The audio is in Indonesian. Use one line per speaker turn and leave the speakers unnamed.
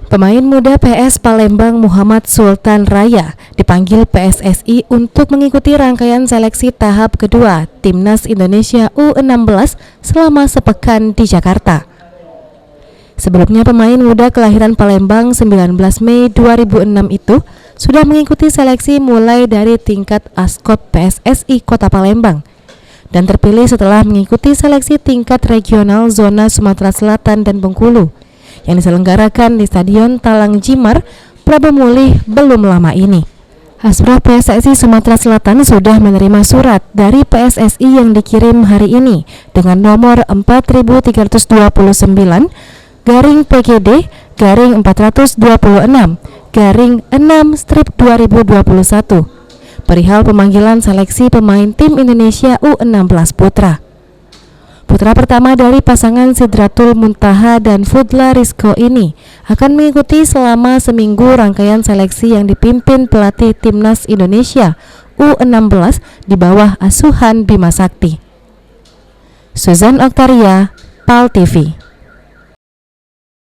Pemain muda PS Palembang Muhammad Sultan Raya dipanggil PSSI untuk mengikuti rangkaian seleksi tahap kedua Timnas Indonesia U16 selama sepekan di Jakarta. Sebelumnya pemain muda kelahiran Palembang 19 Mei 2006 itu sudah mengikuti seleksi mulai dari tingkat Askot PSSI Kota Palembang dan terpilih setelah mengikuti seleksi tingkat regional zona Sumatera Selatan dan Bengkulu yang diselenggarakan di Stadion Talang Jimar, Prabu Mulih belum lama ini. Hasbro PSSI Sumatera Selatan sudah menerima surat dari PSSI yang dikirim hari ini dengan nomor 4326/426/6/2021 perihal pemanggilan seleksi pemain tim Indonesia U16 Putra. Putra pertama dari pasangan Sidratul Muntaha dan Fudla Rizko ini akan mengikuti selama seminggu rangkaian seleksi yang dipimpin pelatih Timnas Indonesia U16 di bawah asuhan Bima Sakti. Suzan Oktaria, PAL TV.